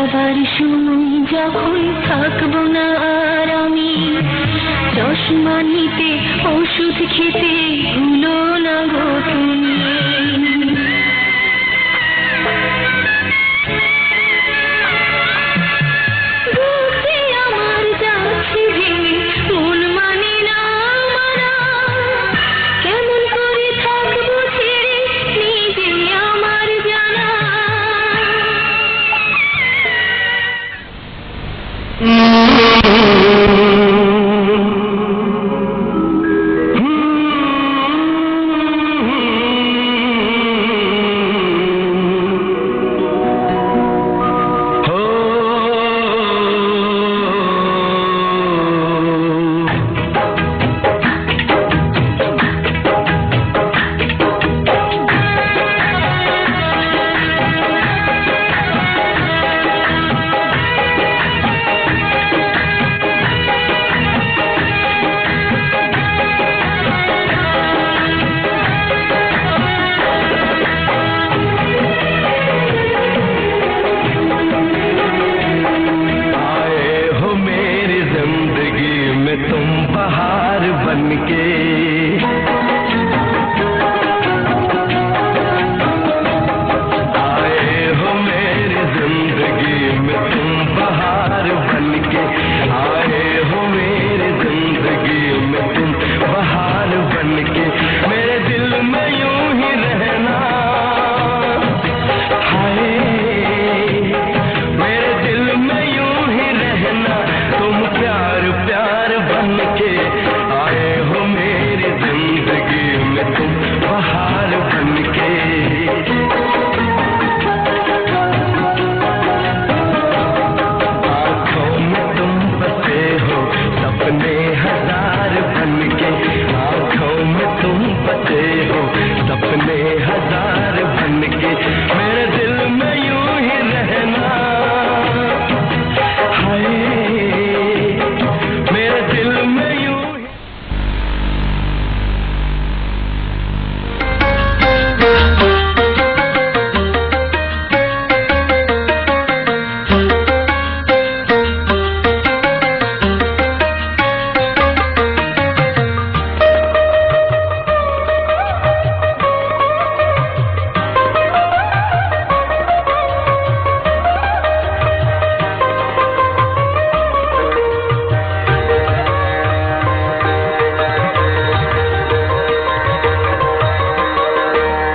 যাবার সময় যখন থাকবো না আর আমি, চশমা নিতে ওষুধ খেতে ভুলো না গো তুমি। বুকে আমার যাচ্ছে ভেঙে, মন মানে না মানা, কেমন করে থাকবো ছেড়ে নিজে আমার জানা।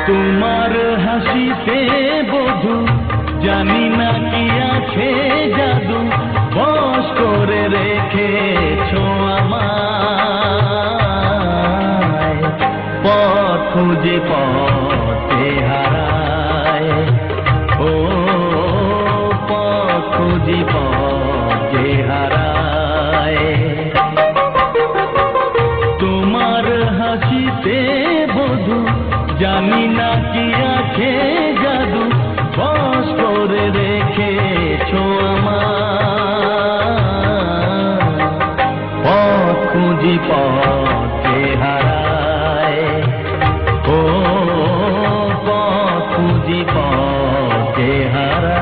তোমার হাসিতে বধু জানি না কি আছে জাদু, বশ করে রেখেছো আমায়, পথ খুঁজে পথে হারায়, ও পথ খুঁজে পথে হারায়। তোমার হাসিতে বধু জানি না কি আছে জাদু, বশ করে রেখেছো আমায়, পথ খুঁজি পথে হারায়, ও পথ খুঁজি পথে হারায়।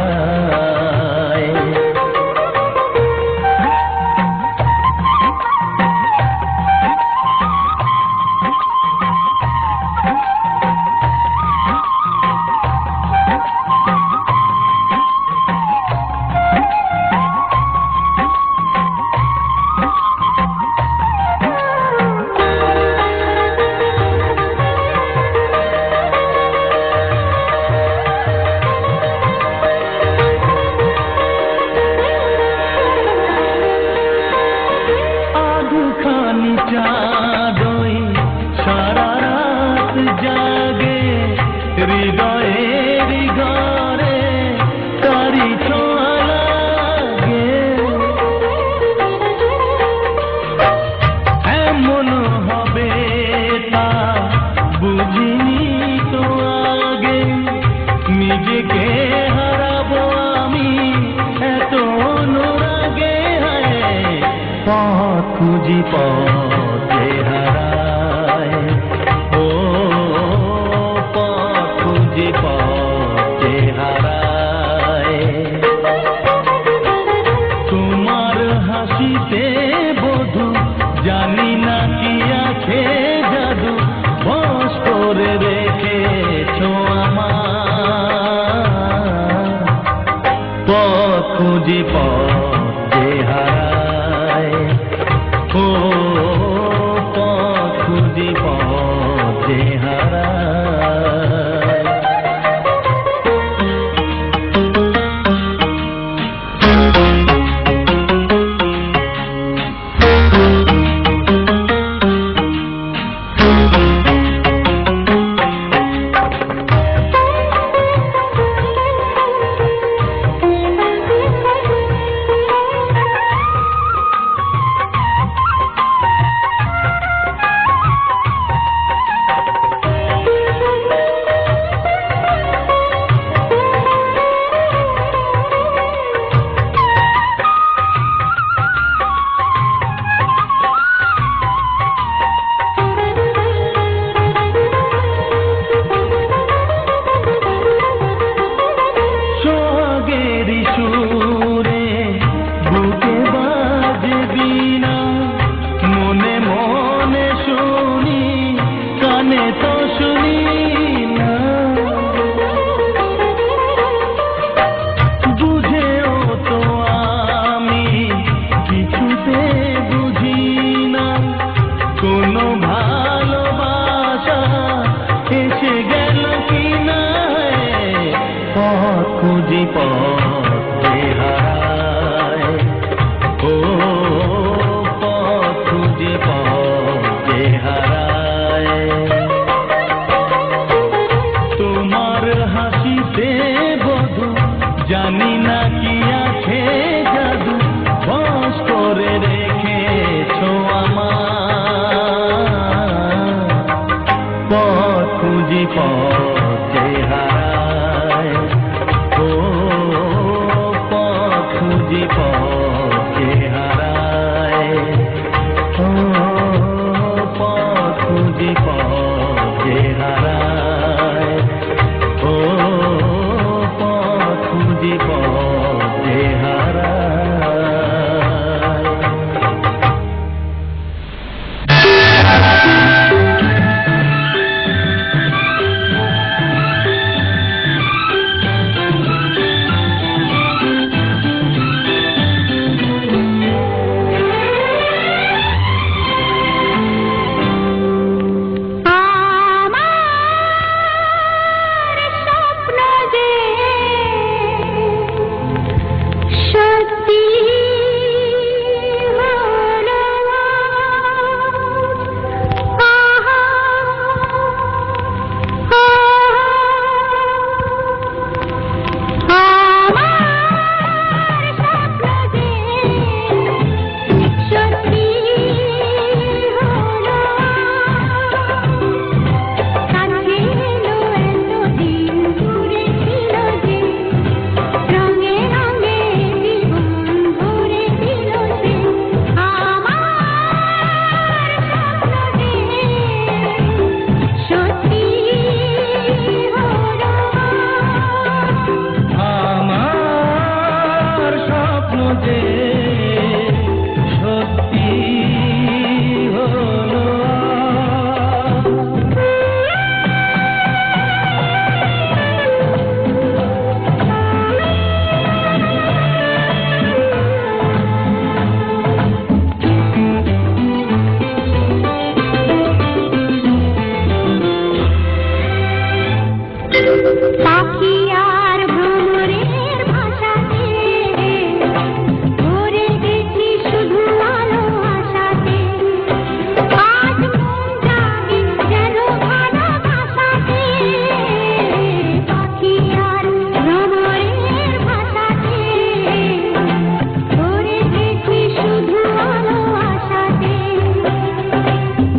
খুঁজি পথে হারায়, ও পথ খুঁজি পথে হারায়। খুঁজি পথে হারায়, ও পথ খুঁজি পথে হারায়। তোমার হাসিতে বধু জানি না কি আছে জাদু, বশ করে রেখেছো আমার। পথ খুঁজি পথে হারায়, ও পথ খুঁজি পথে হারায়, ও পথ খুঁজি পথে হারায়, ও পথ খুঁজি পথে হারায়।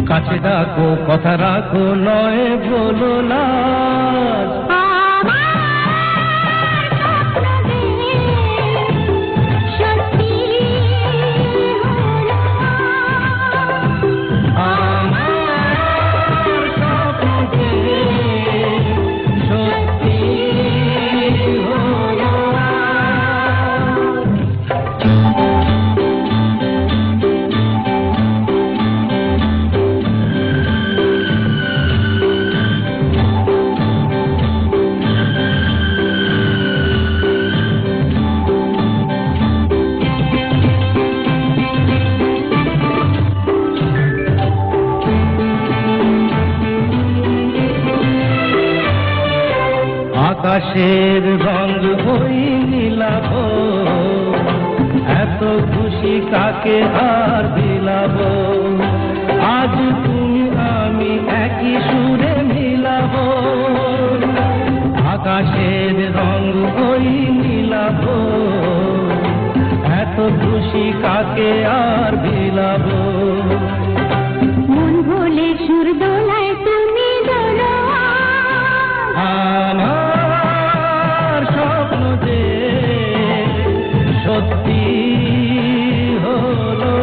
কাছে ডাকো কথা রাখো নয় বলো না আকাশের রং ওই নীলাভ, এত খুশি কাকে আর বিলাব, আজ তুমি আমি একই সুরে মিলাব। আকাশের রং ওই নীলাভ, এত খুশি কাকে আর বিলাব। মন ভোলে সুর দোলায় তুমি দোলো, আমার স্বপ্ন যে সত্যি হলো,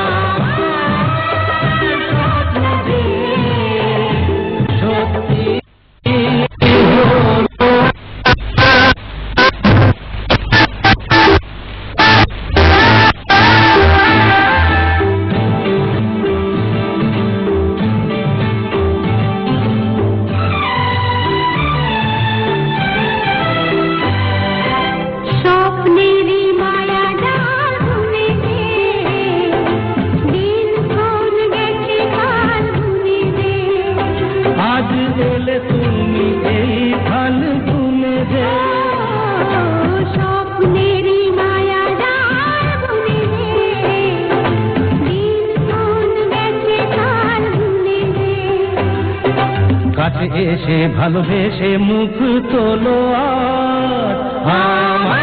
আমার স্বপ্ন যে সত্যি হলো। স্বপ্নেরই মায়া জাল বুনেছে, দিন কোন গেছে কাল বুনেছে, আজ এলে তুমি এই ফাল ভুলে যে, স্বপ্নেরই মায়া জাল বুনেছে, দিন কোন গেছে কাল বুনেছে। কাছে এসে ভালোবেসে মুখ তোলো আর আমার